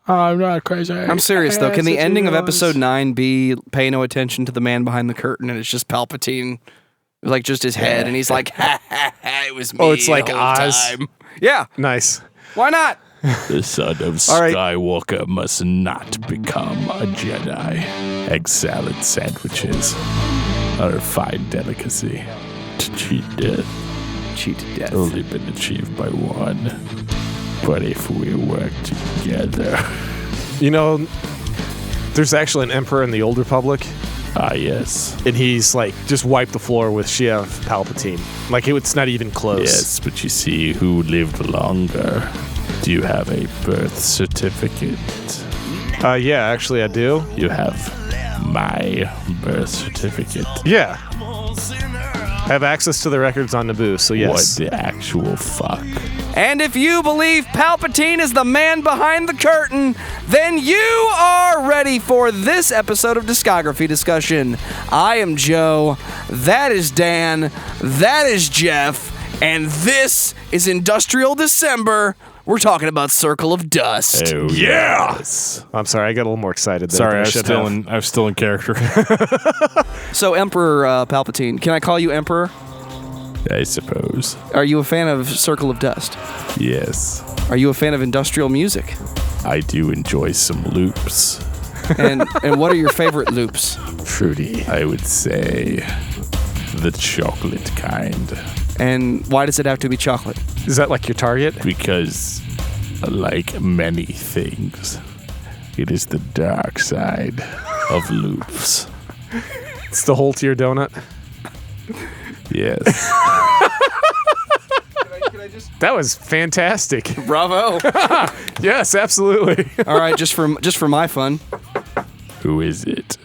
I'm not crazy. I'm serious, though. Can the ending of episode 9 be pay no attention to the man behind the curtain and it's just Palpatine, like just his head, and he's like, ha, ha, ha, it was me. Oh, it's like the whole Oz. time. Yeah. Nice. Why not? The son of Skywalker must not become a Jedi. Egg salad sandwiches are a fine delicacy. To cheat death. Only been achieved by one. But if we work together... You know, there's actually an emperor in the Old Republic. Ah, yes. And he's like, just wiped the floor with Sheev Palpatine. Like, it's not even close. Yes, but you see who lived longer. Do you have a birth certificate? Yeah, actually I do. You have my birth certificate. Yeah. I have access to the records on Naboo, so yes. What the actual fuck? And if you believe Palpatine is the man behind the curtain, then you are ready for this episode of Discography Discussion. I am Joe, that is Dan, that is Jeff, and this is Industrial December. We're talking about Circle of Dust. Oh, yes. I'm sorry, I got a little more excited there. Sorry, I was still in character. So, Emperor Palpatine, can I call you Emperor? I suppose. Are you a fan of Circle of Dust? Yes. Are you a fan of industrial music? I do enjoy some loops. And what are your favorite loops? Fruity. I would say the chocolate kind. And why does it have to be chocolate? Is that like your target? Because, like many things, it is the dark side of loops. It's the hole to your donut? Yes. That was fantastic. Bravo. Yes, absolutely. All right, just for my fun. Who is it?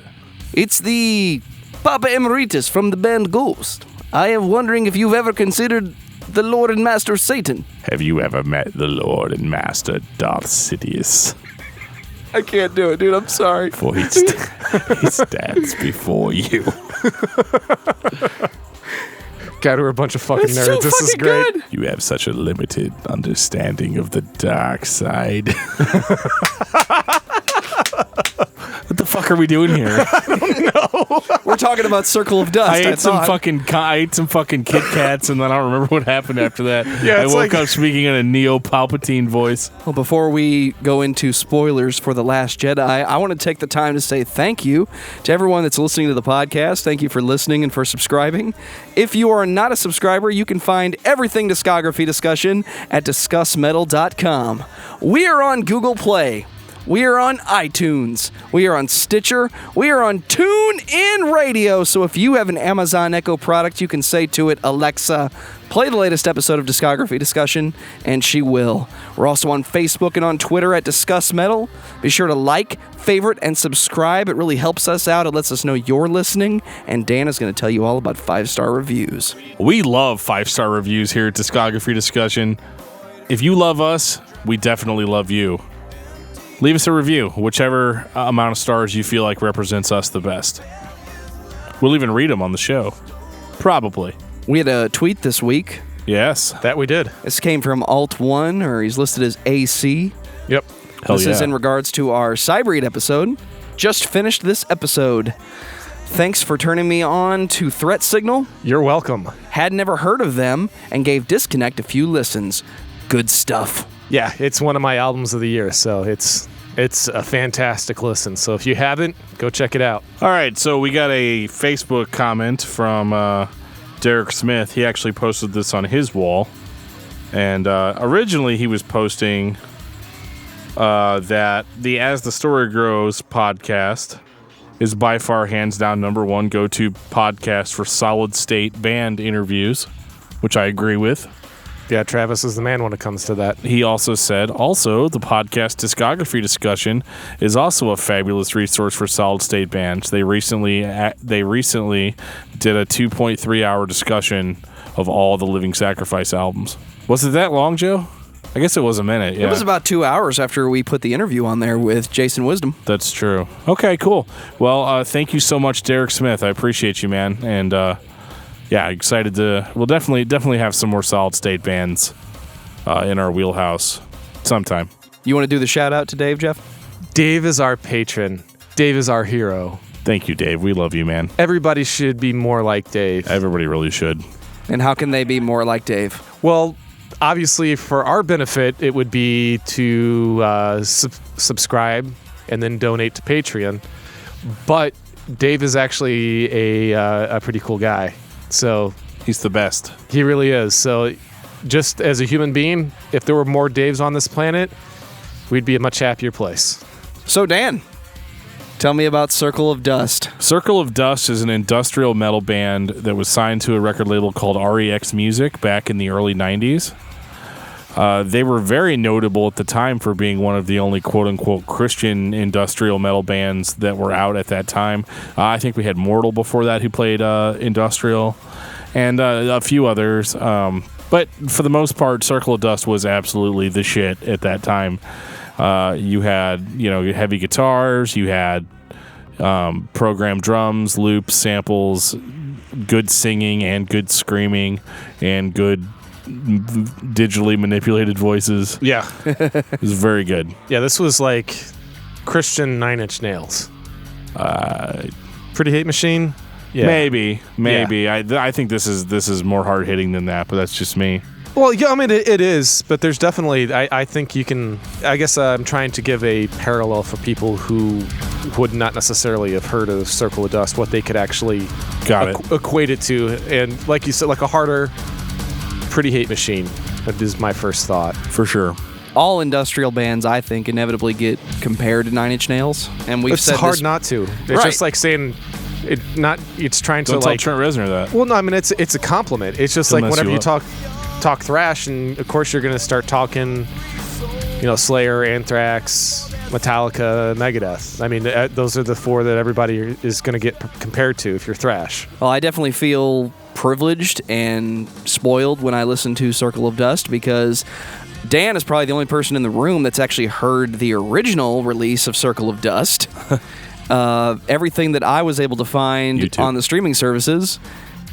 It's the Papa Emeritus from the band Ghost. I am wondering if you've ever considered the Lord and Master Satan. Have you ever met the Lord and Master Darth Sidious? I can't do it, dude. I'm sorry. For he stands before you. God, we're a bunch of fucking nerds. So this is great. Good. You have such a limited understanding of the dark side. What the fuck are we doing here? I don't know. We're talking about Circle of Dust. I ate some fucking Kit Kats, and then I don't remember what happened after that. Yeah, I woke up speaking in a Neo Palpatine voice. Well, before we go into spoilers for The Last Jedi, I want to take the time to say thank you to everyone that's listening to the podcast. Thank you for listening and for subscribing. If you are not a subscriber, you can find everything Discography Discussion at discussmetal.com. We are on Google Play. We are on iTunes. We are on Stitcher. We are on TuneIn Radio. So if you have an Amazon Echo product, you can say to it, Alexa, play the latest episode of Discography Discussion, and she will. We're also on Facebook and on Twitter at Discuss Metal. Be sure to like, favorite, and subscribe. It really helps us out. It lets us know you're listening. And Dan is going to tell you all about 5-star reviews. We love 5-star reviews here at Discography Discussion. If you love us, we definitely love you. Leave us a review, whichever amount of stars you feel like represents us the best. We'll even read them on the show. Probably. We had a tweet this week. Yes. That we did. This came from Alt1, or he's listed as AC. Yep. This is in regards to our Cybreed episode. Just finished this episode. Thanks for turning me on to Threat Signal. You're welcome. Had never heard of them and gave Disconnect a few listens. Good stuff. Yeah, it's one of my albums of the year, so it's a fantastic listen. So if you haven't, go check it out. All right, so we got a Facebook comment from Derek Smith. He actually posted this on his wall. And originally he was posting that the As the Story Grows podcast is by far hands down number one go-to podcast for solid state band interviews, which I agree with. Yeah, Travis is the man when it comes to that. He also said, the podcast Discography Discussion is also a fabulous resource for solid-state bands. They recently did a 2.3-hour discussion of all the Living Sacrifice albums. Was it that long, Joe? I guess it was a minute, yeah. It was about 2 hours after we put the interview on there with Jason Wisdom. That's true. Okay, cool. Well, thank you so much, Derek Smith. I appreciate you, man. And, yeah, excited to... We'll definitely have some more solid-state bands in our wheelhouse sometime. You want to do the shout-out to Dave, Jeff? Dave is our patron. Dave is our hero. Thank you, Dave. We love you, man. Everybody should be more like Dave. Everybody really should. And how can they be more like Dave? Well, obviously, for our benefit, it would be to subscribe and then donate to Patreon. But Dave is actually a pretty cool guy. So he's the best. He really is. So just as a human being, if there were more Daves on this planet, we'd be a much happier place. So, Dan, tell me about Circle of Dust. Circle of Dust is an industrial metal band that was signed to a record label called REX Music back in the early 90s. They were very notable at the time for being one of the only quote-unquote Christian industrial metal bands that were out at that time. I think we had Mortal before that who played industrial, and a few others. But for the most part, Circle of Dust was absolutely the shit at that time. You had, heavy guitars, you had programmed drums, loops, samples, good singing and good screaming, and good digitally manipulated voices. Yeah. It was very good. Yeah, this was like Christian 9 Inch Nails. Pretty Hate Machine? Yeah. Maybe. Yeah. I think this is more hard hitting than that, but that's just me. Well, yeah, I mean, it is, but there's definitely, I think you can, I guess I'm trying to give a parallel for people who would not necessarily have heard of Circle of Dust, what they could actually equate it to. And like you said, like a harder Pretty Hate Machine, that is my first thought. For sure. All industrial bands, I think, inevitably get compared to 9 Inch Nails. And we've said it's hard this, not to. It's right. just like saying... It's trying to Don't tell Trent Reznor that. Well, no, I mean it's a compliment. It's just like whenever you talk thrash, and of course you're going to start talking, Slayer, Anthrax, Metallica, Megadeth. I mean those are the four that everybody is going to get compared to if you're thrash. Well, I definitely feel privileged and spoiled when I listen to Circle of Dust because Dan is probably the only person in the room that's actually heard the original release of Circle of Dust. Everything that I was able to find on the streaming services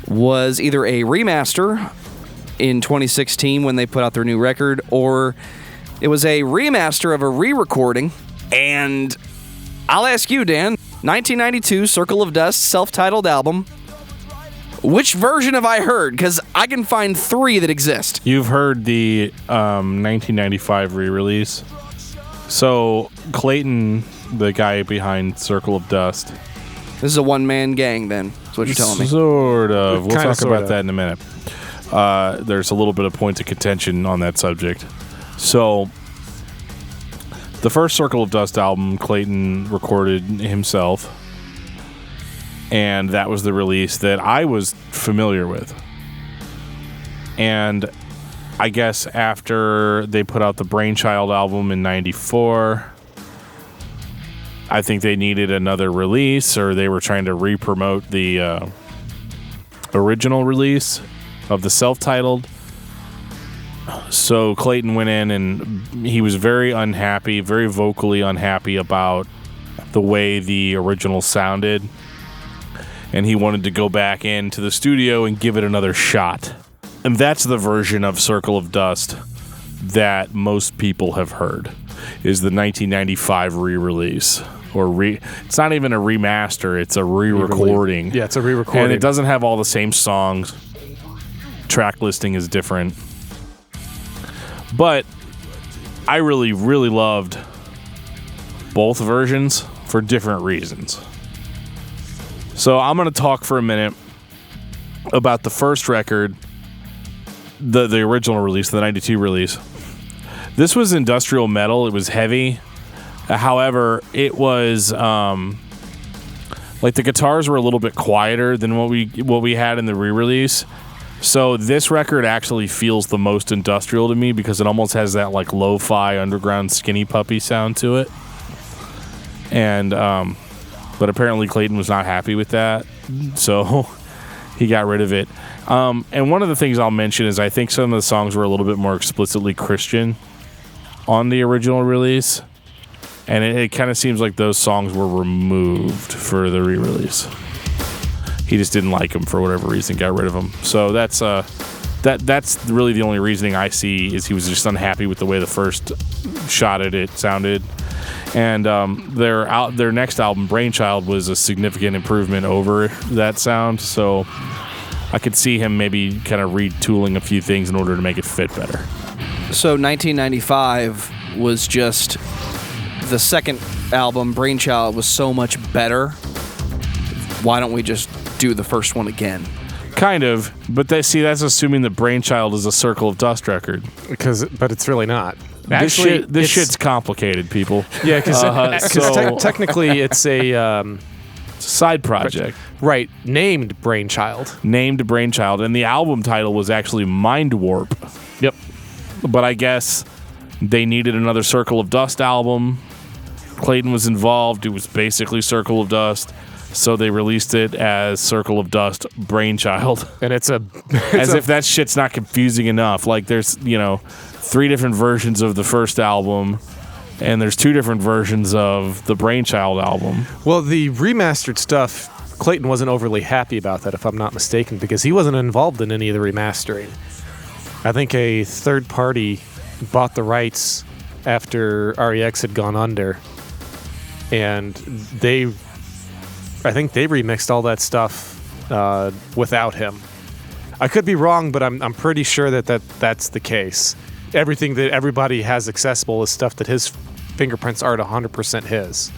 was either a remaster in 2016 when they put out their new record, or it was a remaster of a re-recording. And I'll ask you, Dan, 1992 Circle of Dust self-titled album, which version have I heard? Because I can find 3 that exist. You've heard the 1995 re-release. So Clayton, the guy behind Circle of Dust. This is a one-man gang, then. That's what you're telling me. Sort of. We'll talk about that in a minute. There's a little bit of point of contention on that subject. So, the first Circle of Dust album, Clayton recorded himself. And that was the release that I was familiar with. And I guess after they put out the Brainchild album in 94... I think they needed another release, or they were trying to re-promote the original release of the self-titled. So Clayton went in and he was very unhappy, very vocally unhappy about the way the original sounded. And he wanted to go back into the studio and give it another shot. And that's the version of Circle of Dust that most people have heard, is the 1995 re-release. It's not even a remaster, it's a re-recording. Yeah, it's a re-recording. And it doesn't have all the same songs. Track listing is different. But I really, really loved both versions for different reasons. So I'm going to talk for a minute about the first record, the original release, the 92 release. This was industrial metal. It was heavy. However, it was like the guitars were a little bit quieter than what we had in the re-release. So this record actually feels the most industrial to me because it almost has that like lo-fi underground Skinny Puppy sound to it. And but apparently Clayton was not happy with that, so he got rid of it. And one of the things I'll mention is I think some of the songs were a little bit more explicitly Christian on the original release. And it kind of seems like those songs were removed for the re-release. He just didn't like them for whatever reason, got rid of them. So that's really the only reasoning I see, is he was just unhappy with the way the first shot at it sounded. And their next album, Brainchild, was a significant improvement over that sound. So I could see him maybe kind of retooling a few things in order to make it fit better. So 1995 was just the second album. Brainchild was so much better. Why don't we just do the first one again? Kind of, but that's assuming that Brainchild is a Circle of Dust record. But it's really not. Actually, this shit's complicated, people. Yeah, because technically it's a side project. Right, named Brainchild. Named Brainchild, and the album title was actually Mind Warp. Yep. But I guess they needed another Circle of Dust album. Clayton was involved. It was basically Circle of Dust. So they released it as Circle of Dust Brainchild. And it's if that shit's not confusing enough. Like there's, 3 different versions of the first album, and there's 2 different versions of the Brainchild album. Well, the remastered stuff, Clayton wasn't overly happy about that, if I'm not mistaken, because he wasn't involved in any of the remastering. I think a third party bought the rights after REX had gone under, and I think they remixed all that stuff without him. I could be wrong, but I'm pretty sure that's the case. Everything that everybody has accessible is stuff that his fingerprints aren't 100% his.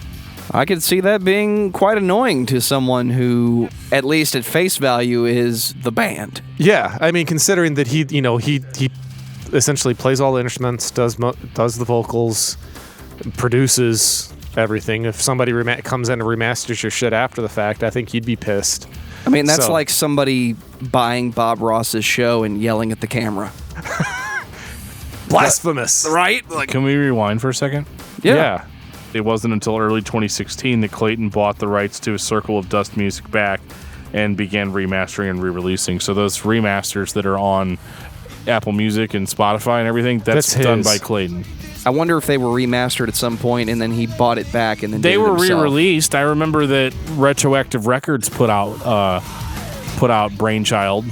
I could see that being quite annoying to someone who, at least at face value, is the band. Yeah, I mean, considering that he essentially plays all the instruments, does the vocals, produces everything. If somebody comes in and remasters your shit after the fact, I think you'd be pissed. I mean, that's like somebody buying Bob Ross's show and yelling at the camera. Blasphemous. Right? Can we rewind for a second? Yeah. It wasn't until early 2016 that Clayton bought the rights to Circle of Dust music back and began remastering and re-releasing. So those remasters that are on Apple Music and Spotify and everything, that's done by Clayton. I wonder if they were remastered at some point and then he bought it back and then they did it were himself. re-released. I remember that Retroactive Records put out Brainchild.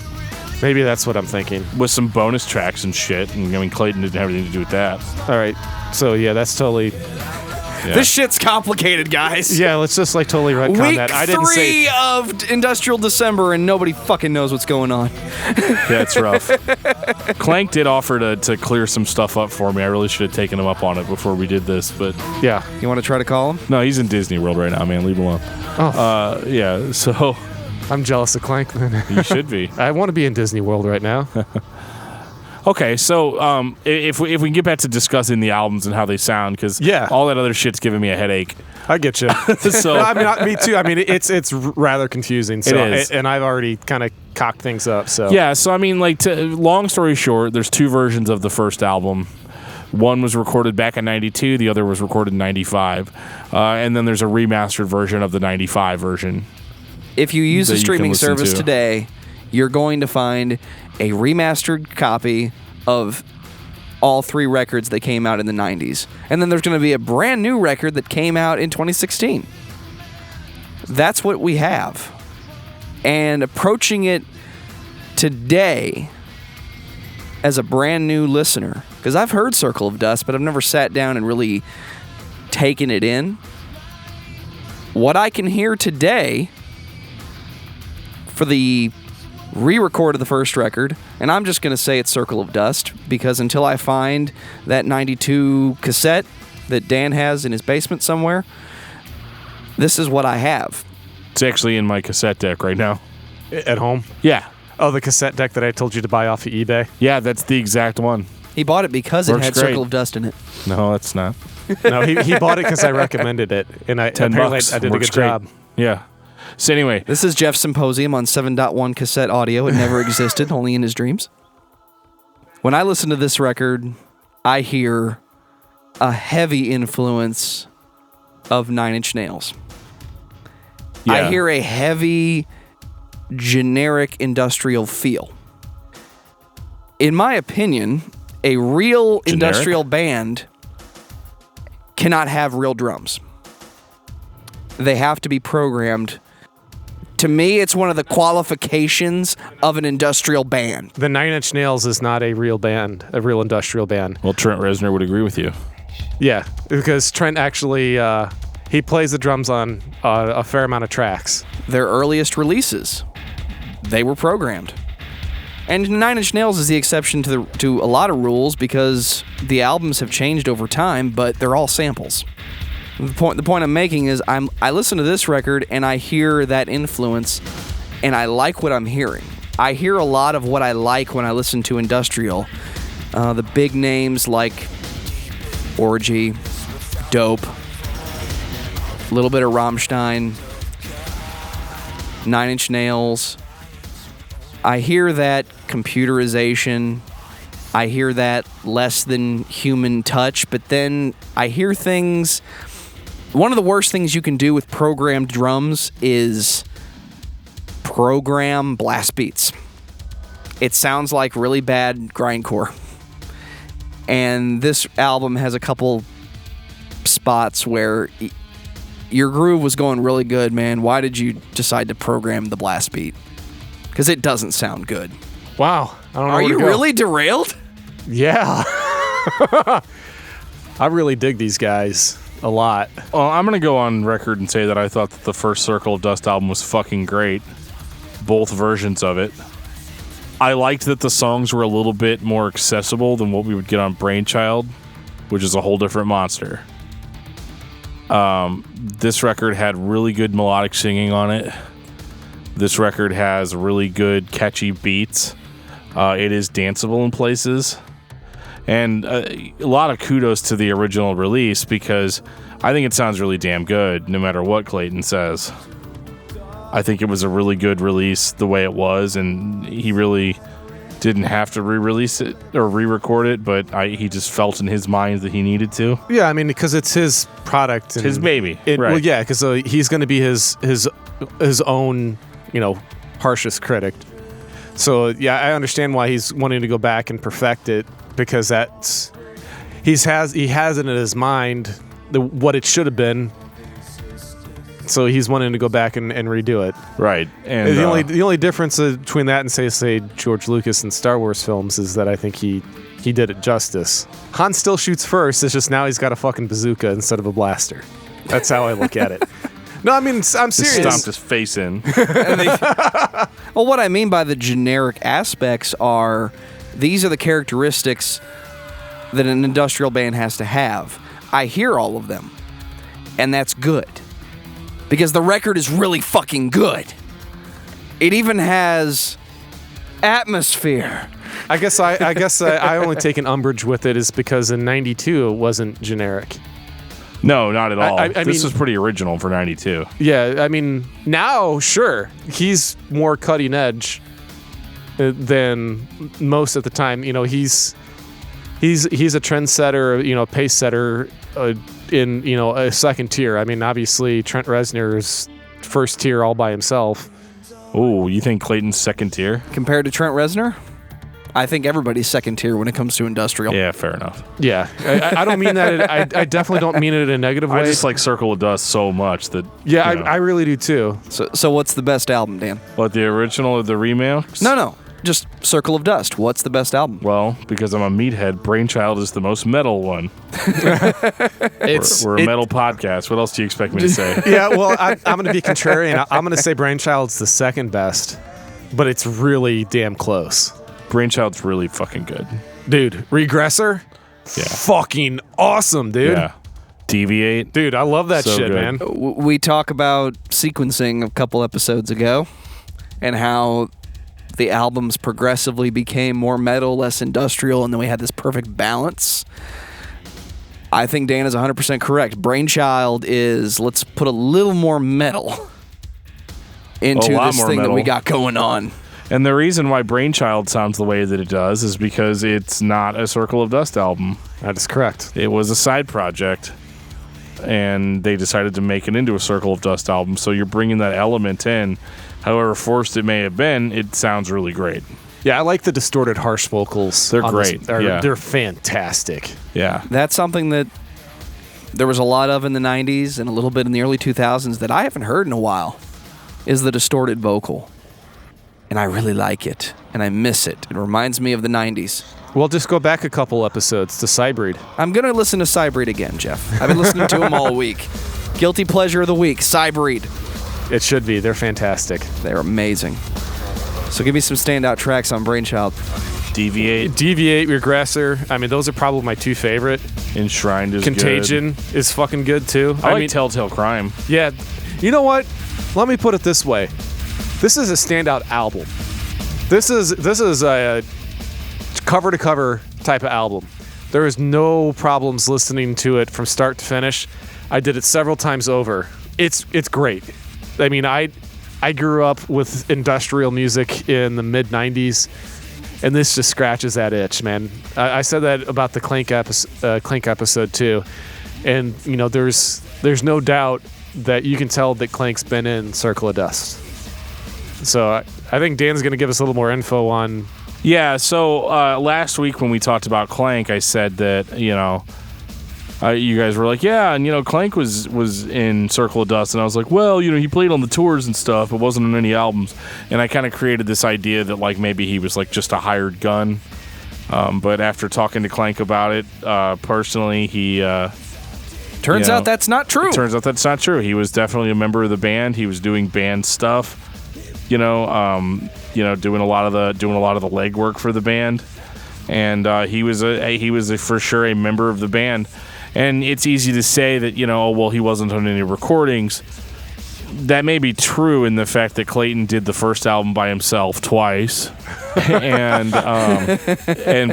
Maybe that's what I'm thinking. With some bonus tracks and shit. And I mean, Clayton didn't have anything to do with that. All right. So, yeah, that's totally... Yeah. This shit's complicated, guys. Yeah, let's just totally retcon that. I didn't say... Week 3 of Industrial December and nobody fucking knows what's going on. Yeah, it's rough. Clank did offer to clear some stuff up for me. I really should have taken him up on it before we did this, but... Yeah. You want to try to call him? No, he's in Disney World right now, man. Leave him alone. Oh. Yeah, so... I'm jealous of Clank, then. You should be. I want to be in Disney World right now. Okay, so if we can get back to discussing the albums and how they sound, because all that other shit's giving me a headache. I get you. So I mean, me too. I mean, it's rather confusing. So, it is. And I've already kind of cocked things up. So yeah, so I mean, long story short, there's 2 versions of the first album. One was recorded back in 92, the other was recorded in 95. And then there's a remastered version of the 95 version. If you use a streaming service today, you're going to find a remastered copy of all 3 records that came out in the 90s. And then there's going to be a brand new record that came out in 2016. That's what we have. And approaching it today as a brand new listener, because I've heard Circle of Dust, but I've never sat down and really taken it in. What I can hear today for the re-record of the first record, and I'm just going to say it's Circle of Dust, because until I find that 92 cassette that Dan has in his basement somewhere, this is what I have. It's actually in my cassette deck right now. At home? Yeah. Oh, the cassette deck that I told you to buy off of eBay? Yeah, that's the exact one. He bought it because it had Circle of Dust in it. No, it's not. No, he bought it because I recommended it, and I did a good job. Yeah. So anyway, this is Jeff's Symposium on 7.1 cassette audio. It never existed, only in his dreams. When I listen to this record, I hear a heavy influence of 9 Inch Nails. Yeah. I hear a heavy, generic industrial feel. In my opinion, a real industrial band cannot have real drums. They have to be programmed. To me, it's one of the qualifications of an industrial band. The 9 Inch Nails is not a real band, a real industrial band. Well, Trent Reznor would agree with you. Yeah, because Trent actually he plays the drums on a fair amount of tracks. Their earliest releases, they were programmed. And Nine Inch Nails is the exception to a lot of rules because the albums have changed over time, but they're all samples. The point I'm making is I listen to this record and I hear that influence and I like what I'm hearing. I hear a lot of what I like when I listen to industrial. The big names like Orgy, Dope, a little bit of Rammstein, Nine Inch Nails. I hear that computerization. I hear that less than human touch, but then I hear things. One of the worst things you can do with programmed drums is program blast beats. It sounds like really bad grindcore. And this album has a couple spots where your groove was going really good, man. Why did you decide to program the blast beat? Because it doesn't sound good. Wow. I don't know. Are you really derailed? Yeah. I really dig these guys a lot. Well, I'm going to go on record and say that I thought that the first Circle of Dust album was fucking great. Both versions of it. I liked that the songs were a little bit more accessible than what we would get on Brainchild, which is a whole different monster. This record had really good melodic singing on it. This record has really good, catchy beats. It is danceable in places. And a lot of kudos to the original release because I think it sounds really damn good no matter what Clayton says. I think it was a really good release the way it was, and he really didn't have to re-release it or re-record it, but he just felt in his mind that he needed to. Yeah, I mean, because it's his product. And his baby. Right. Well, yeah, because he's going to be his own, harshest critic. So, yeah, I understand why he's wanting to go back and perfect it, because he has it in his mind, what it should have been. So he's wanting to go back and redo it. Right. And the only difference between that and say George Lucas and Star Wars films is that I think he did it justice. Han still shoots first. It's just now he's got a fucking bazooka instead of a blaster. That's how I look at it. No, I mean, I'm serious. Just stomped his face in. Well, what I mean by the generic aspects are these are the characteristics that an industrial band has to have. I hear all of them, and that's good. Because the record is really fucking good. It even has atmosphere. I guess I only take an umbrage with it is because in '92 it wasn't generic. No, not at all. I this mean, was pretty original for '92. Yeah, I mean, now, sure, he's more cutting edge than most at the time. He's a trendsetter, pace setter. In a second tier. I mean, obviously Trent Reznor's first tier all by himself. Oh, you think Clayton's second tier compared to Trent Reznor? I think everybody's second tier when it comes to industrial. Yeah, fair enough. Yeah, I don't mean that. I definitely don't mean it in a negative way. I just like Circle of Dust so much that. Yeah, I really do too. So what's the best album, Dan? What, the original or the remix? No. Just Circle of Dust. What's the best album? Well, because I'm a meathead, Brainchild is the most metal one. We're a metal podcast. What else do you expect me to say? Yeah, well, I'm going to be contrarian. I'm going to say Brainchild's the second best, but it's really damn close. Brainchild's really fucking good. Dude, Regressor? Yeah. Fucking awesome, dude. Yeah. Deviate. Dude, I love that So shit, good. man. We talk about sequencing a couple episodes ago and how the albums progressively became more metal, less industrial, and then we had this perfect balance. I think Dan is 100% correct. Brainchild is, let's put a little more metal into this thing that we got going on. And the reason why Brainchild sounds the way that it does is because it's not a Circle of Dust album. That is correct. It was a side project, and they decided to make it into a Circle of Dust album, so you're bringing that element in. However forced it may have been, it sounds really great. Yeah, I like the distorted, harsh vocals. They're great. They're fantastic. Yeah. That's something that there was a lot of in the 90s and a little bit in the early 2000s that I haven't heard in a while, is the distorted vocal. and I really like it, and I miss it. It reminds me of the 90s. Well, just go back a couple episodes to Cybreed. I'm going to listen to Cybreed again, Jeff. I've been listening to them all week. Guilty pleasure of the week, Cybreed. It should be. They're fantastic. They're amazing. So give me some standout tracks on Brainchild. Deviate, Regressor. I mean, those are probably my two favorite. Enshrined is Contagion good. is fucking good, too. I like Telltale Crime. Yeah. You know what? Let me put it this way. This is a standout album. This is a cover-to-cover type of album. There is no problems listening to it from start to finish. I did it several times over. It's great. I mean, I grew up with industrial music in the mid-'90s, and this just scratches that itch, man. I said that about the Clank episode too, and you know, there's no doubt that you can tell that Clank's been in Circle of Dust. So I think Dan's going to give us a little more info on. Yeah, so last week when we talked about Clank, I said that, you know, you guys were like, yeah, and, you know, Clank was in Circle of Dust, and I was like, well, you know, he played on the tours and stuff, but wasn't on any albums, and I kind of created this idea that, like, maybe he was, like, just a hired gun, but after talking to Clank about it, personally, he... Turns out that's not true. Turns out that's not true. He was definitely a member of the band. He was doing band stuff, doing a lot of the legwork for the band, and he was for sure a member of the band. And it's easy to say that, you know, oh, well, he wasn't on any recordings. That may be true in the fact that Clayton did the first album by himself twice, and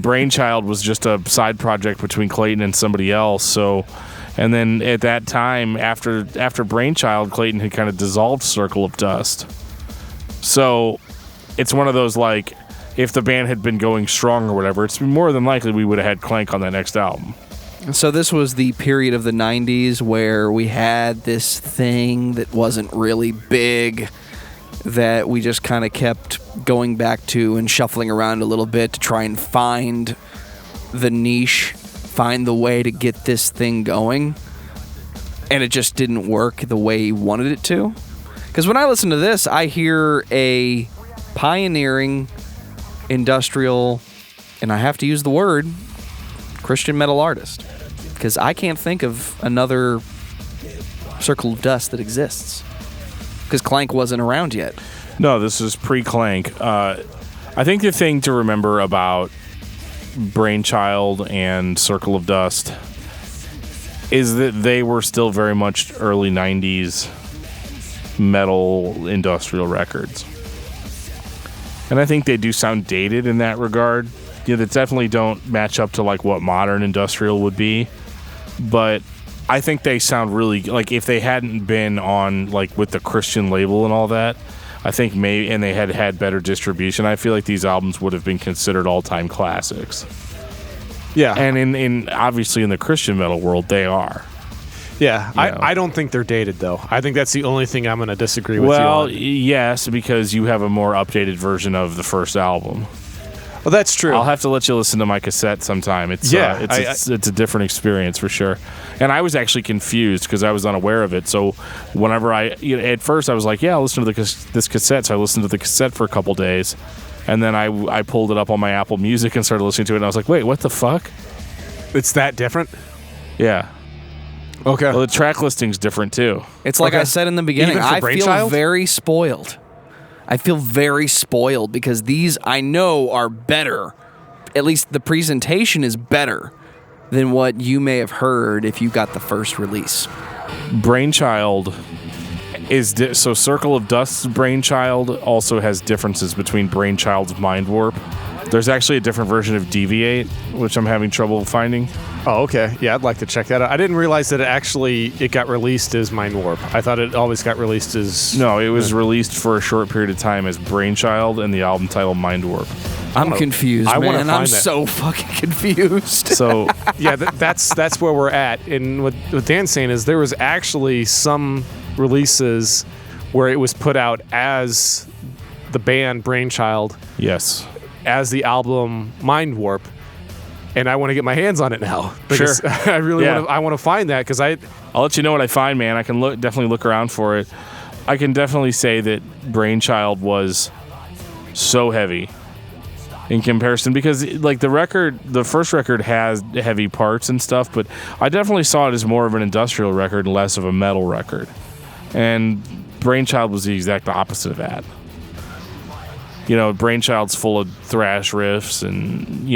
Brainchild was just a side project between Clayton and somebody else. So, and then at that time, after Brainchild, Clayton had kind of dissolved Circle of Dust. So it's one of those, like, if the band had been going strong or whatever, it's more than likely we would have had Clank on that next album. So this was the period of the 90s where we had this thing that wasn't really big, that we just kind of kept going back to and shuffling around a little bit to try and find the niche, find the way to get this thing going. And it just didn't work the way he wanted it to. Because when I listen to this, I hear a pioneering, industrial, and I have to use the word, Christian metal artist. Because I can't think of another Circle of Dust that exists. Because Clank wasn't around yet. No, this is pre-Clank. I think the thing to remember about Brainchild and Circle of Dust is that they were still very much early 90s metal industrial records. And I think they do sound dated in that regard. Yeah, that definitely don't match up to like what modern industrial would be. But I think they sound really, like, if they hadn't been on, like, with the Christian label and all that, I think maybe, and they had better distribution, I feel like these albums would have been considered all-time classics. Yeah. And in obviously in the Christian metal world, they are. Yeah, I don't think they're dated, though. I think that's the only thing I'm going to disagree with you on. Well, yes, because you have a more updated version of the first album. Well, that's true. I'll have to let you listen to my cassette sometime. It's a different experience for sure. And I was actually confused because I was unaware of it. So whenever at first I was like, yeah, I'll listen to this cassette. So I listened to the cassette for a couple days. And then I pulled it up on my Apple Music and started listening to it. And I was like, wait, what the fuck? It's that different? Yeah. Okay. Well, the track listing's different too. It's like I said in the beginning, I feel very spoiled. I feel very spoiled because these I know are better. At least the presentation is better than what you may have heard if you got the first release. Brainchild is so Circle of Dust's Brainchild also has differences between Brainchild's Mind Warp. There's actually a different version of Deviate, which I'm having trouble finding. Oh, okay. Yeah, I'd like to check that out. I didn't realize that it got released as Mind Warp. I thought it always got released as... No, it was released for a short period of time as Brainchild and the album title Mind Warp. I'm confused, man. I'm so fucking confused. So, yeah, that's where we're at. And what Dan's saying is there was actually some releases where it was put out as the band Brainchild. Yes. As the album Mind Warp. And I want to get my hands on it now. Because sure. I really want to find that because I'll let you know what I find, man. I can definitely look around for it. I can definitely say that Brainchild was so heavy in comparison, because like the first record has heavy parts and stuff, but I definitely saw it as more of an industrial record and less of a metal record. And Brainchild was the exact opposite of that. Brainchild's full of thrash riffs and,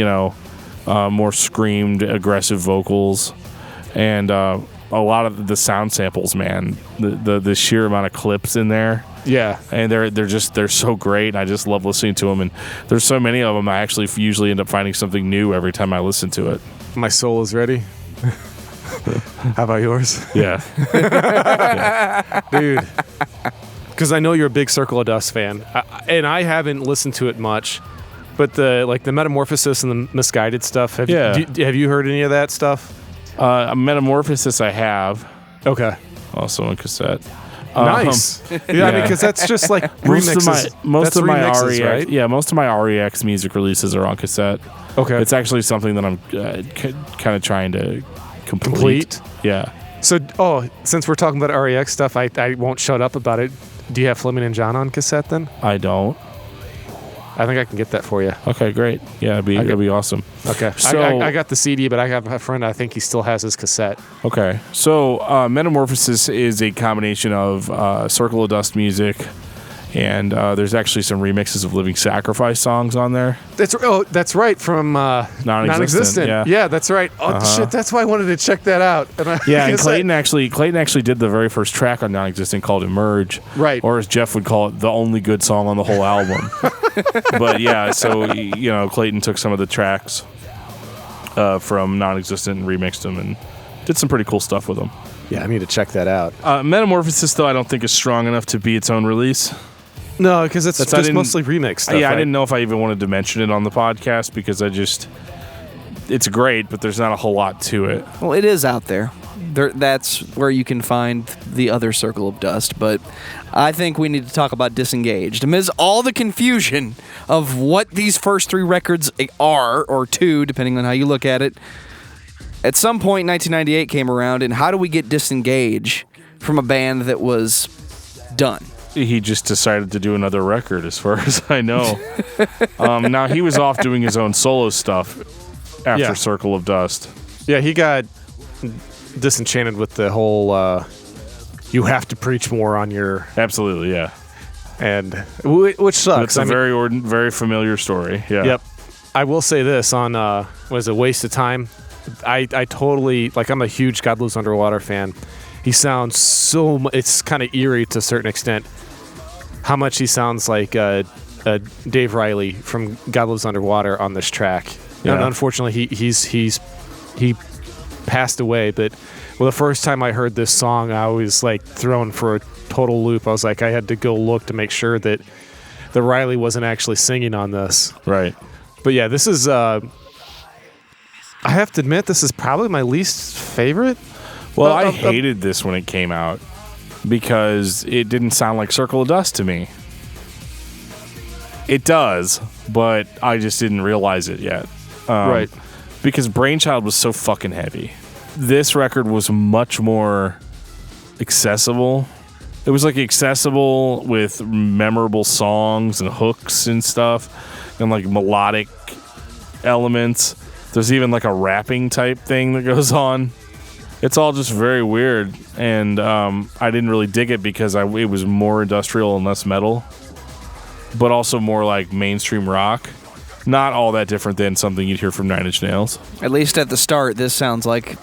more screamed, aggressive vocals. And a lot of the sound samples, man. The sheer amount of clips in there. Yeah. And they're so great. And I just love listening to them. And there's so many of them, I actually usually end up finding something new every time I listen to it. My soul is ready. How about yours? Yeah. Dude. Because I know you're a big Circle of Dust fan, and I haven't listened to it much, but the Metamorphosis and the Misguided stuff. Have you heard any of that stuff? Metamorphosis, I have. Okay. Also on cassette. Nice. Yeah, because that's just like remixes. Most of my remixes, REX, right? Yeah, most of my REX music releases are on cassette. Okay. It's actually something that I'm kind of trying to complete. Yeah. So, since we're talking about REX stuff, I won't shut up about it. Do you have Fleming and John on cassette then? I don't. I think I can get that for you. Okay, great. Yeah, it'd be awesome. Okay. So I got the CD, but I have a friend, I think he still has his cassette. Okay. So Metamorphosis is a combination of Circle of Dust music, and there's actually some remixes of Living Sacrifice songs on there. That's right, from Non-Existent. Yeah, that's right. Shit, that's why I wanted to check that out. And Clayton actually did the very first track on Non-Existent called Emerge. Right. Or as Jeff would call it, the only good song on the whole album. But yeah, so Clayton took some of the tracks from Non-Existent and remixed them and did some pretty cool stuff with them. Yeah, I need to check that out. Metamorphosis, though, I don't think is strong enough to be its own release. No, because it's just mostly remix stuff. Yeah, right? I didn't know if I even wanted to mention it on the podcast because it's great, but there's not a whole lot to it. Well, it is out there. That's where you can find the other Circle of Dust, but I think we need to talk about Disengaged. Amidst all the confusion of what these first three records are, or two, depending on how you look at it, at some point 1998 came around, and how do we get Disengage from a band that was done? He just decided to do another record, as far as I know. Now, he was off doing his own solo stuff after Circle of Dust. Yeah, he got disenchanted with the whole you have to preach more on your... Absolutely, yeah. And which sucks. It's a very familiar story, yeah. Yep. I will say this on was a Waste of Time. I totally... I'm a huge God Lives Underwater fan. He sounds so... It's kind of eerie to a certain extent. How much he sounds like Dave Riley from God Lives Underwater on this track. Yeah. And unfortunately, he passed away. But the first time I heard this song, I was thrown for a total loop. I was I had to go look to make sure that the Riley wasn't actually singing on this. Right. But yeah, this is... I have to admit, this is probably my least favorite. Well, I hated this when it came out because it didn't sound like Circle of Dust to me. It does, but I just didn't realize it yet. Right. Because Brainchild was so fucking heavy. This record was much more accessible. It was accessible with memorable songs and hooks and stuff and melodic elements. There's even a rapping type thing that goes on. It's all just very weird, and I didn't really dig it because it was more industrial and less metal, but also more mainstream rock. Not all that different than something you'd hear from Nine Inch Nails. At least at the start, this sounds like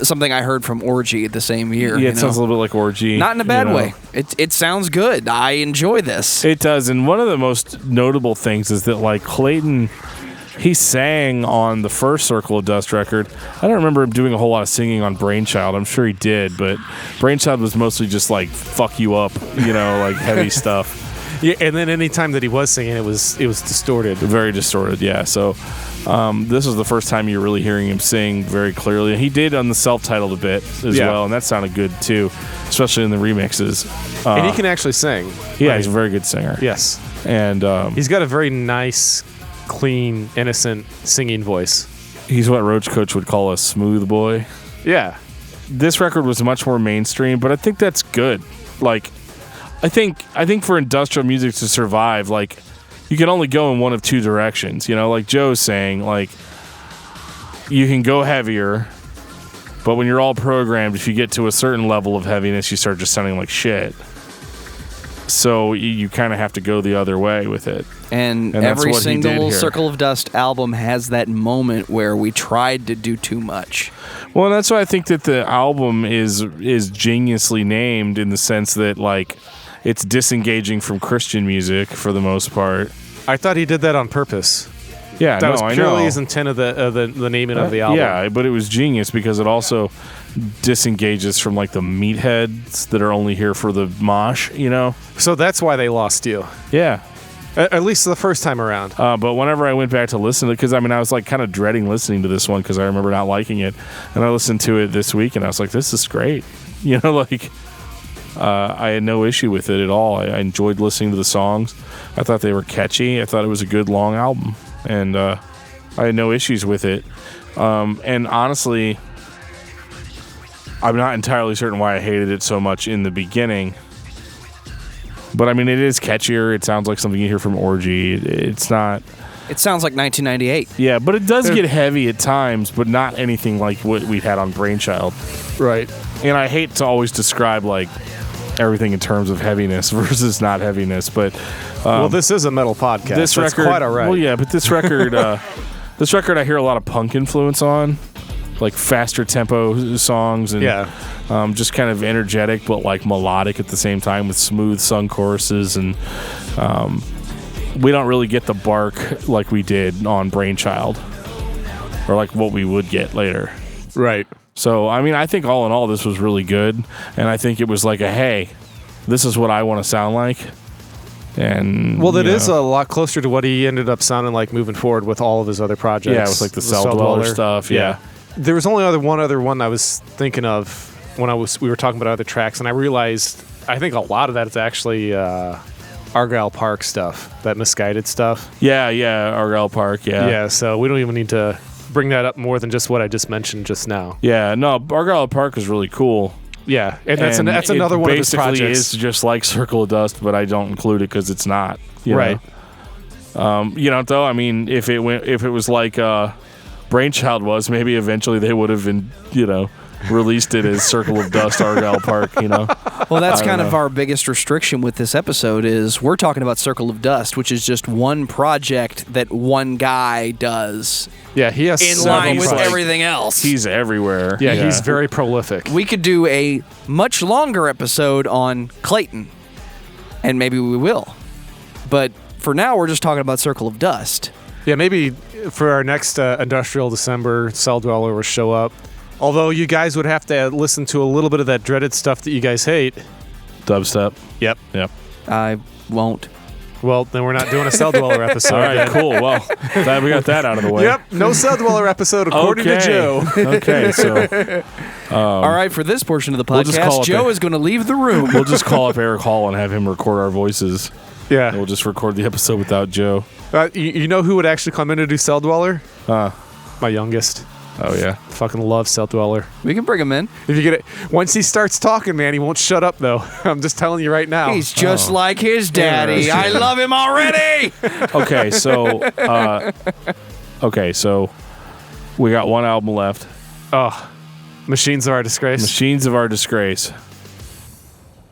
something I heard from Orgy the same year. Yeah, it sounds a little bit like Orgy. Not in a bad way. It sounds good. I enjoy this. It does, and one of the most notable things is that Clayton... He sang on the first Circle of Dust record. I don't remember him doing a whole lot of singing on Brainchild. I'm sure he did, but Brainchild was mostly just fuck you up, heavy stuff. Yeah, and then any time that he was singing, it was distorted. Very distorted, yeah. So this was the first time you're really hearing him sing very clearly. He did on the self-titled a bit as well, and that sounded good too, especially in the remixes. And he can actually sing. Yeah, he's a very good singer. Yes. And he's got a very nice... clean, innocent singing voice. He's what Roach Coach would call a smooth boy. Yeah. This record was much more mainstream, but I think that's good. I think for industrial music to survive, you can only go in one of two directions. You know, like Joe's saying, like, you can go heavier, but when you're all programmed, if you get to a certain level of heaviness, you start just sounding like shit. So you kind of have to go the other way with it. And every single Circle of Dust album has that moment where we tried to do too much. Well, that's why I think that the album is geniusly named in the sense that, like, it's disengaging from Christian music for the most part. I thought he did that on purpose. Yeah, that was purely his intent of the naming of the album. Yeah, but it was genius because it also disengages from, like, the meatheads that are only here for the mosh, you know? So that's why they lost you. Yeah. At least the first time around. But whenever I wwent back to listen to it, because, I mean, I was, like, kind of dreading listening to this one because I remember not liking it. And I listened to it this week, and I was like, this is great. You know, like, I had no issue with it at all. I enjoyed listening to the songs. I thought they were catchy. I thought it was a good, long album. And I had no issues with it. And honestly, I'm not entirely certain why I hated it so much in the beginning. But I mean, it is catchier. It sounds like something you hear from Orgy. It's not... It sounds like 1998. Yeah, but it does get heavy at times, but not anything like what we had on Brainchild. Right. And I hate to always describe, like, everything in terms of heaviness versus not heaviness, but... well, this is a metal podcast. This record... That's quite all right. Well, yeah, but this record... this record I hear a lot of punk influence on. Like faster tempo songs and just kind of energetic but like melodic at the same time with smooth sung choruses, and we don't really get the bark like we did on Brainchild or like what we would get later. Right. So, I mean, I think all in all this was really good, and I think it was like a, hey, this is what I want to sound like. And well, that is a lot closer to what he ended up sounding like moving forward with all of his other projects. Yeah, it was like the Cell Dweller stuff, yeah. There was only one other one I was thinking of when we were talking about other tracks, and I realized I think a lot of that is actually Argyle Park stuff, that Misguided stuff. Yeah, Argyle Park, yeah. Yeah, so we don't even need to bring that up more than just what I just mentioned just now. Yeah, no, Argyle Park is really cool. Yeah, and that's another one of his projects. Basically is just like Circle of Dust, but I don't include it because it's not. Right. You know, though, I mean, if it was like... Brainchild was, maybe eventually they would have been, released it as Circle of Dust, Argyle Park, Well, that's kind of our biggest restriction with this episode is we're talking about Circle of Dust, which is just one project that one guy does. Yeah, he has in line with everything else. He's everywhere. Yeah, he's very prolific. We could do a much longer episode on Clayton, and maybe we will. But for now, we're just talking about Circle of Dust. Yeah, maybe for our next Industrial December, Cell Dweller will show up. Although you guys would have to listen to a little bit of that dreaded stuff that you guys hate. Dubstep. Yep. I won't. Well, then we're not doing a Cell Dweller episode. All right, cool. Well, glad we got that out of the way. Yep, no Cell Dweller episode according to Joe. Okay, so... all right, for this portion of the podcast, Joe is going to leave the room. We'll just call up Eric Hall and have him record our voices. Yeah. And we'll just record the episode without Joe. You know who would actually come in to do Cell Dweller? My youngest. Oh, yeah. Fucking love Cell Dweller. We can bring him in. If you get it. Once he starts talking, man, he won't shut up, though. I'm just telling you right now. He's just like his daddy. Yeah, I love him already. Okay, so we got one album left. Oh, Machines of Our Disgrace. Machines of Our Disgrace.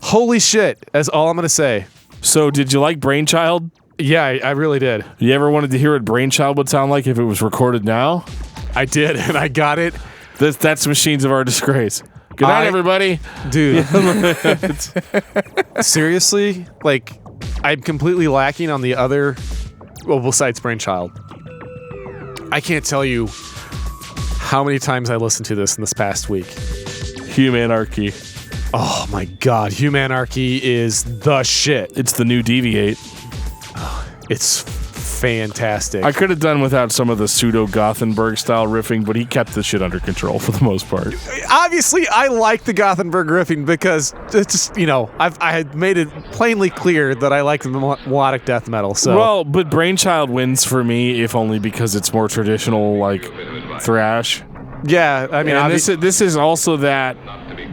Holy shit, that's all I'm going to say. So, did you like Brainchild? Yeah, I really did. You ever wanted to hear what Brainchild would sound like if it was recorded now? I did, and I got it. That's Machines of Our Disgrace. Good night, everybody. Dude. Seriously? Like, I'm completely lacking on the other... Well, besides Brainchild. I can't tell you how many times I listened to this in this past week. Humanarchy. Oh, my God. Humanarchy is the shit. It's the new Deviate. It's fantastic. I could have done without some of the pseudo-Gothenburg style riffing, but he kept the shit under control for the most part. Obviously, I like the Gothenburg riffing because it's just, I had made it plainly clear that I like the melodic death metal. So well, but Brainchild wins for me, if only because it's more traditional, like thrash. Yeah, I mean, this is also that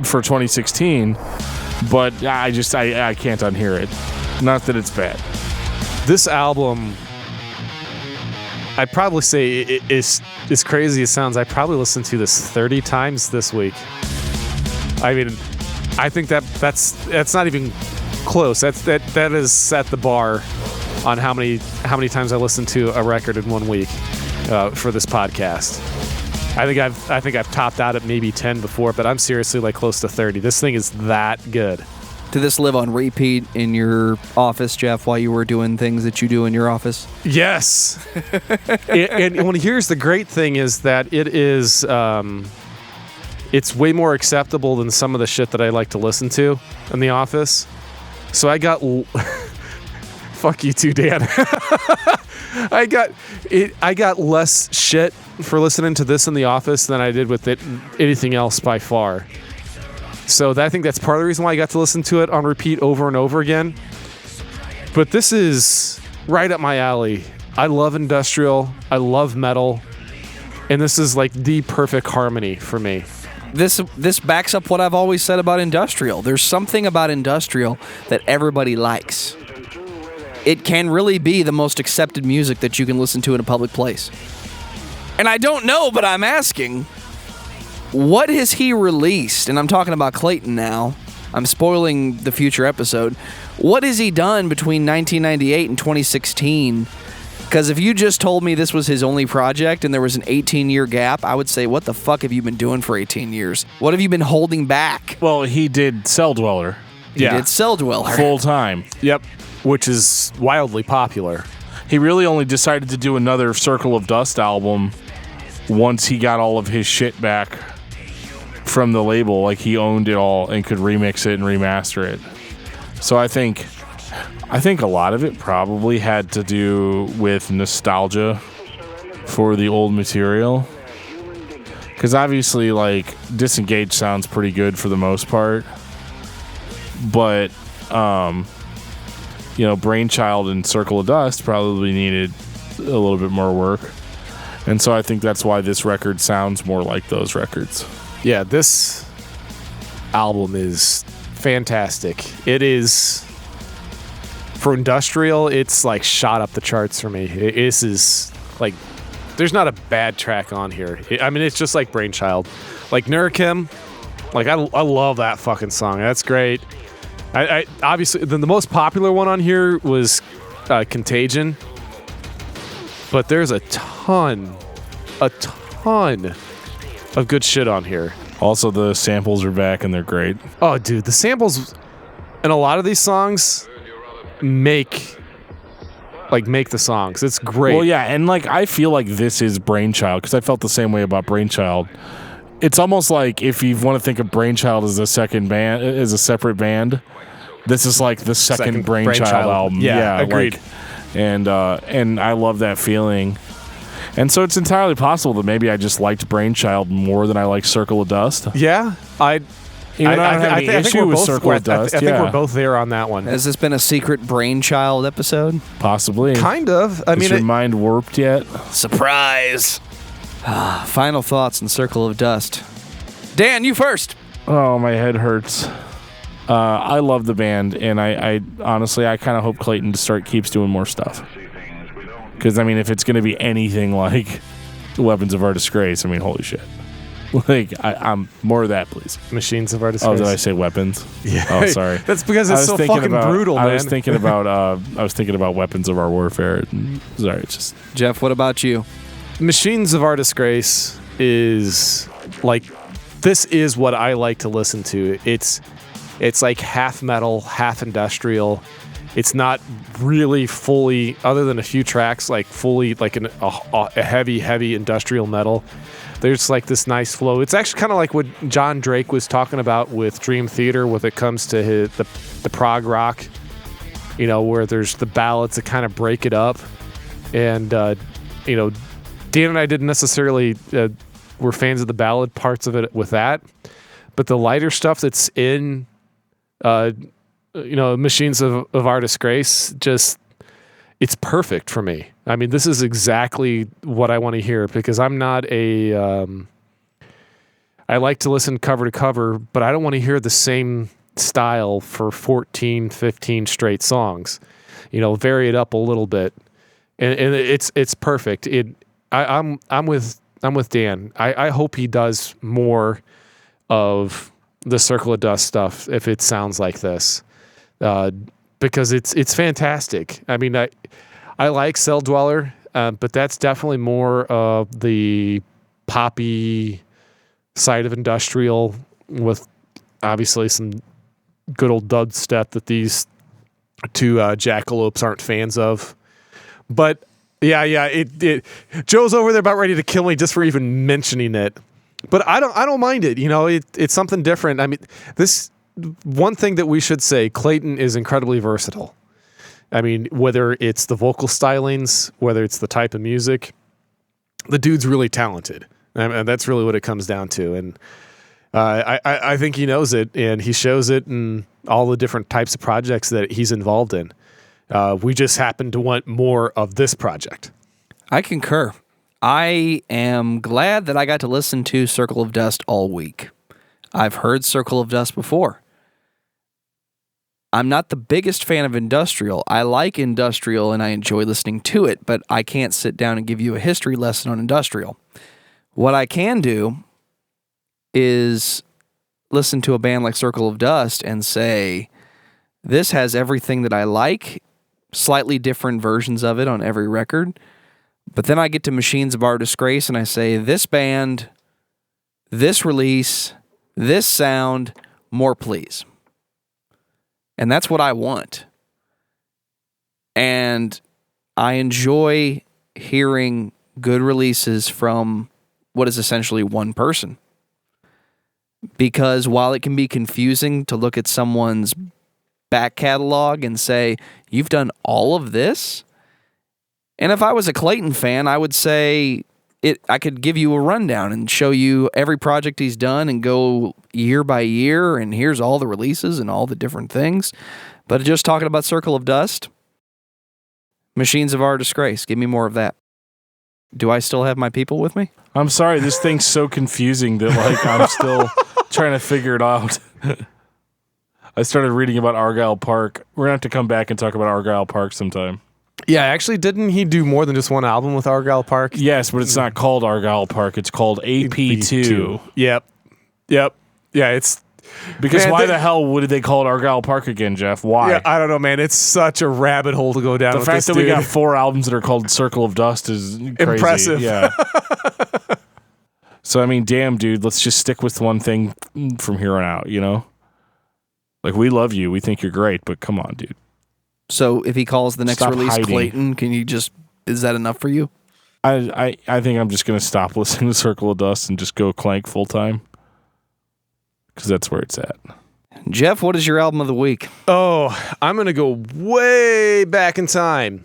for 2016, but I can't unhear it. Not that it's bad. This album, I'd probably say it is as crazy as it sounds. I probably listened to this 30 times this week. I mean, I think that's not even close. That has set the bar on how many times I listened to a record in 1 week for this podcast. I think I've topped out at maybe 10 before, but I'm seriously like close to 30. This thing is that good. Did this live on repeat in your office, Jeff, while you were doing things that you do in your office? Yes. and here's the great thing is that it is, it's way more acceptable than some of the shit that I like to listen to in the office. So I got, fuck you too, Dan. I got less shit for listening to this in the office than I did with anything else by far. So I think that's part of the reason why I got to listen to it on repeat over and over again. But this is right up my alley. I love industrial. I love metal. And this is like the perfect harmony for me. This backs up what I've always said about industrial. There's something about industrial that everybody likes. It can really be the most accepted music that you can listen to in a public place. And I don't know, but I'm asking, what has he released? And I'm talking about Clayton now. I'm spoiling the future episode. What has he done between 1998 and 2016? Because if you just told me this was his only project and there was an 18-year gap, I would say, what the fuck have you been doing for 18 years? What have you been holding back? Well, he did Cell Dweller. He did Cell Dweller. Full time. Yep. Which is wildly popular. He really only decided to do another Circle of Dust album once he got all of his shit back from the label. Like, he owned it all and could remix it and remaster it. So I think a lot of it probably had to do with nostalgia for the old material. Because obviously, like, Disengage sounds pretty good for the most part. But, Brainchild and Circle of Dust probably needed a little bit more work. And so I think that's why this record sounds more like those records. Yeah, this album is fantastic. It is, for industrial, it's like shot up the charts for me. This is like, there's not a bad track on here. It's just like Brainchild. Like Nurkim, like I love that fucking song. That's great. I obviously, the most popular one on here was Contagion. But there's a ton of good shit on here. Also, the samples are back and they're great. Oh, dude, the samples in a lot of these songs make the songs. It's great. Well, yeah, and like I feel like this is Brainchild because I felt the same way about Brainchild. It's almost like if you want to think of Brainchild as a separate band, this is like the second Brainchild album. Yeah, agreed. And I love that feeling. And so it's entirely possible that maybe I just liked Brainchild more than I like Circle of Dust. Yeah, I think we're both there on that one. Has this been a secret Brainchild episode? Possibly. Kind of. Is your mind warped yet? Surprise. Final thoughts on Circle of Dust. Dan, you first. Oh, my head hurts. I love the band, and I honestly, I kind of hope Clayton keeps doing more stuff. Because, if it's going to be anything like Weapons of Our Disgrace, holy shit. Like, I'm more of that, please. Machines of Our Disgrace. Oh, did I say weapons? Yeah. Oh, sorry. That's because it's so fucking brutal, man. I was thinking about Weapons of Our Warfare. Sorry, it's just... Jeff, what about you? Machines of Our Disgrace is like, this is what I like to listen to. It's like half metal, half industrial. It's not really fully, other than a few tracks, like fully like a heavy industrial metal. There's like this nice flow. It's actually kind of like what John Drake was talking about with Dream Theater when it comes to the prog rock, where there's the ballads that kind of break it up. And, Dan and I didn't necessarily were fans of the ballad parts of it with that, but the lighter stuff that's in, Machines of Our Disgrace, just, it's perfect for me. This is exactly what I want to hear because I'm not I like to listen cover to cover, but I don't want to hear the same style for 14, 15 straight songs. Vary it up a little bit, and it's perfect. I'm with Dan. I hope he does more of the Circle of Dust stuff if it sounds like this, because it's fantastic. I mean, I like Cell Dweller, but that's definitely more of the poppy side of industrial, with obviously some good old dubstep that these two jackalopes aren't fans of. But yeah, Joe's over there about ready to kill me just for even mentioning it. But I don't mind it. It's something different. I mean, this one thing that we should say, Clayton is incredibly versatile. I mean, whether it's the vocal stylings, whether it's the type of music, the dude's really talented. And that's really what it comes down to. And I think he knows it, and he shows it in all the different types of projects that he's involved in. We just happen to want more of this project. I concur. I am glad that I got to listen to Circle of Dust all week. I've heard Circle of Dust before. I'm not the biggest fan of industrial. I like industrial and I enjoy listening to it, but I can't sit down and give you a history lesson on industrial. What I can do is listen to a band like Circle of Dust and say, this has everything that I like, slightly different versions of it on every record. But then I get to Machines of Our Disgrace and I say, this band, this release, this sound, more please. And that's what I want. And I enjoy hearing good releases from what is essentially one person. Because while it can be confusing to look at someone's back catalog and say, you've done all of this? And if I was a Clayton fan, I would say I could give you a rundown and show you every project he's done and go year by year, and here's all the releases and all the different things. But just talking about Circle of Dust, Machines of Our Disgrace, give me more of that. Do I still have my people with me? I'm sorry, this thing's so confusing that I'm still trying to figure it out. I started reading about Argyle Park. We're going to have to come back and talk about Argyle Park sometime. Yeah, actually, didn't he do more than just one album with Argyle Park? Yes, but it's not called Argyle Park. It's called AP2. Yep. Yeah, it's... Because why the hell would they call it Argyle Park again, Jeff? Why? Yeah, I don't know, man. It's such a rabbit hole to go down. The fact that we got 4 albums that are called Circle of Dust is crazy. Impressive. Yeah. So, I mean, damn, dude, let's just stick with one thing from here on out, we love you. We think you're great, but come on, dude. So if he calls the next Stop release hiding. Clayton, is that enough for you? I think I'm just going to stop listening to Circle of Dust and just go Clank full time. Because that's where it's at. Jeff, what is your album of the week? Oh, I'm going to go way back in time.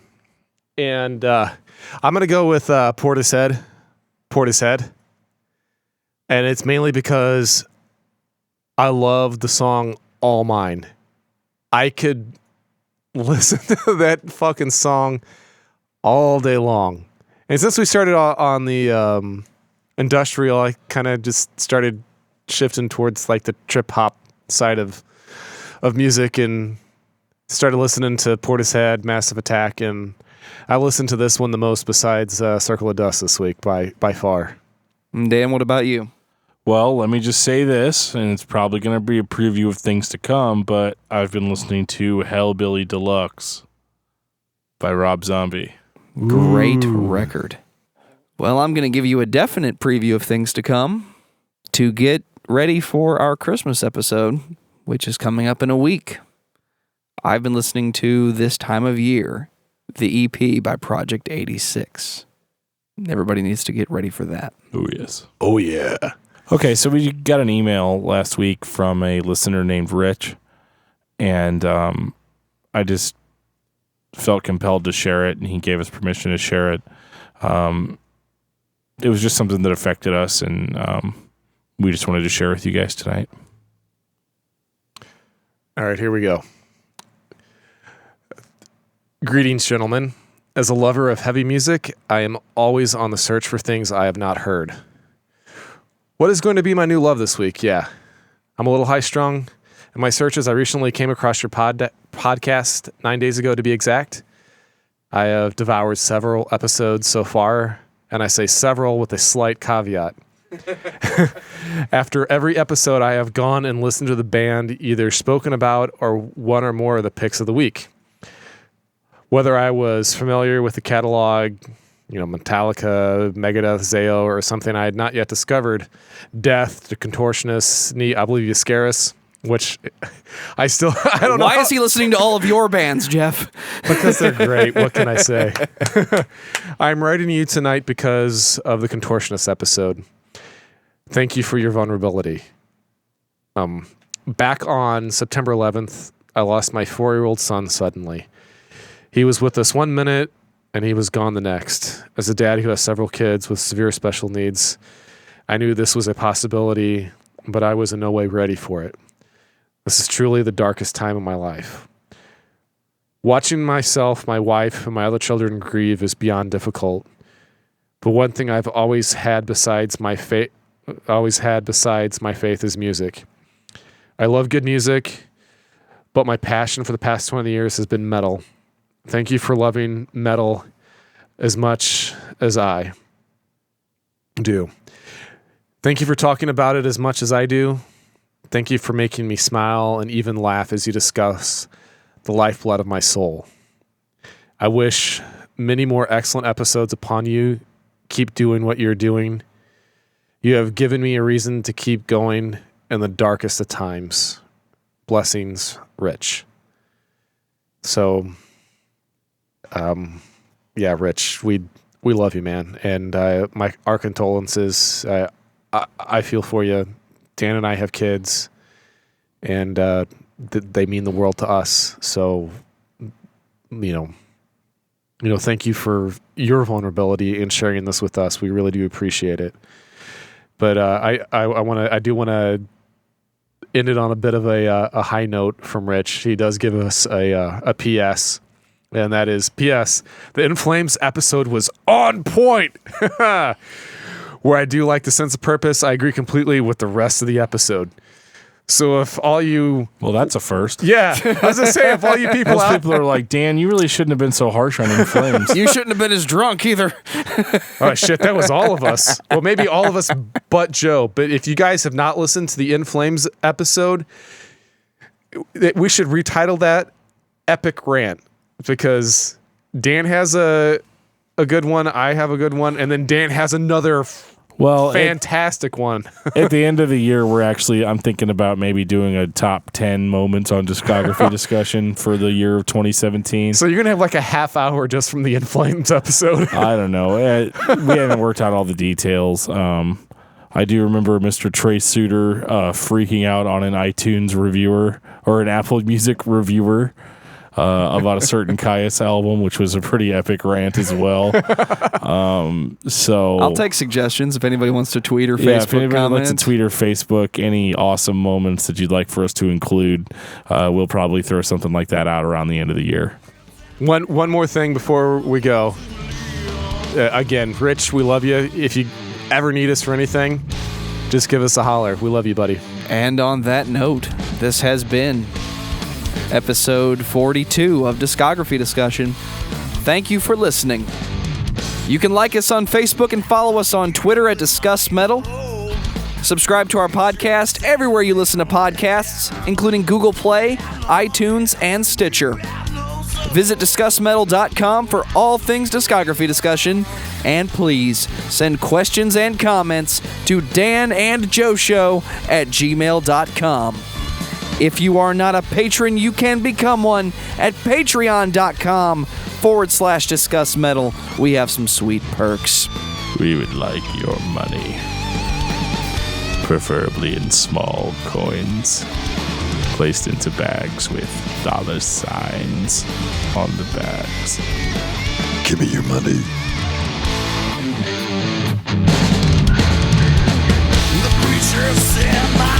And I'm going to go with Portishead. And it's mainly because I love the song All Mine. I could listen to that fucking song all day long. And since we started on the industrial, I kind of just started shifting towards the trip hop side of music and started listening to Portishead, Massive Attack, and I listened to this one the most besides Circle of Dust this week by far. Dan, what about you? Well, let me just say this, and it's probably going to be a preview of things to come, but I've been listening to Hellbilly Deluxe by Rob Zombie. Great record. Well, I'm going to give you a definite preview of things to come to get ready for our Christmas episode, which is coming up in a week. I've been listening to This Time of Year, the EP by Project 86. Everybody needs to get ready for that. Oh, yes. Oh, yeah. Okay, so we got an email last week from a listener named Rich, and I just felt compelled to share it, and he gave us permission to share it. It was just something that affected us, and we just wanted to share with you guys tonight. All right, here we go. Greetings, gentlemen. As a lover of heavy music, I am always on the search for things I have not heard. What is going to be my new love this week? Yeah, I'm a little high-strung, and In my searches, I recently came across your podcast 9 days ago, to be exact. I have devoured several episodes so far, and I say several with a slight caveat. After every episode, I have gone and listened to the band either spoken about or one or more of the picks of the week. Whether I was familiar with the catalog, Metallica, Megadeth, Zao, or something I had not yet discovered, Death, The Contortionists, I believe Yascaris, which I don't know. Why is he listening to all of your bands, Jeff? Because they're great. What can I say? I'm writing to you tonight because of the Contortionist episode. Thank you for your vulnerability. Back on September 11th, I lost my 4-year-old son suddenly. He was with us 1 minute, and he was gone the next. As a dad who has several kids with severe special needs, I knew this was a possibility, but I was in no way ready for it. This is truly the darkest time of my life. Watching myself, my wife, and my other children grieve is beyond difficult. But one thing I've always had besides my faith is music. I love good music, but my passion for the past 20 years has been metal. Thank you for loving metal as much as I do. Thank you for talking about it as much as I do. Thank you for making me smile and even laugh as you discuss the lifeblood of my soul. I wish many more excellent episodes upon you. Keep doing what you're doing. You have given me a reason to keep going in the darkest of times. Blessings, Rich. So, Rich, we love you, man. And our condolences. I feel for you. Dan and I have kids, and they mean the world to us. So, thank you for your vulnerability in sharing this with us. We really do appreciate it. But I do want to end it on a bit of a high note from Rich. He does give us a PS, and that is PS. The In Flames episode was on point. Where I do like the sense of purpose, I agree completely with the rest of the episode. So if all you... Well, that's a first. Yeah. I was going to say, if all you people Most people are like, Dan, you really shouldn't have been so harsh on In Flames. You shouldn't have been as drunk either. Oh, shit, that was all of us. Well, maybe all of us but Joe. But if you guys have not listened to the In Flames episode, we should retitle that Epic Rant. Because Dan has a good one, I have a good one, and then Dan has another... fantastic one. At the end of the year, I'm thinking about maybe doing a top 10 moments on discography discussion for the year of 2017. So you're going to have like a half hour just from the In Flames episode. I don't know. We haven't worked out all the details. I do remember Mr. Trey Suter freaking out on an iTunes reviewer or an Apple Music reviewer about a certain Caius album, which was a pretty epic rant as well. So I'll take suggestions if anybody wants to tweet or Facebook if anybody comments. wants to tweet or Facebook any awesome moments that you'd like for us to include, we'll probably throw something like that out around the end of the year. One more thing before we go. Again, Rich, we love you. If you ever need us for anything, just give us a holler. We love you, buddy. And on that note, this has been episode 42 of Discography Discussion. Thank you for listening. You can like us on Facebook and follow us on Twitter at discussmetal. Subscribe to our podcast everywhere you listen to podcasts, including Google Play, iTunes, and Stitcher. Visit discussmetal.com for all things discography discussion, and please send questions and comments to danandjoeshow@gmail.com. If you are not a patron, you can become one at patreon.com/discussmetal. We have some sweet perks. We would like your money, preferably in small coins, placed into bags with $signs on the bags. Give me your money. The preacher said my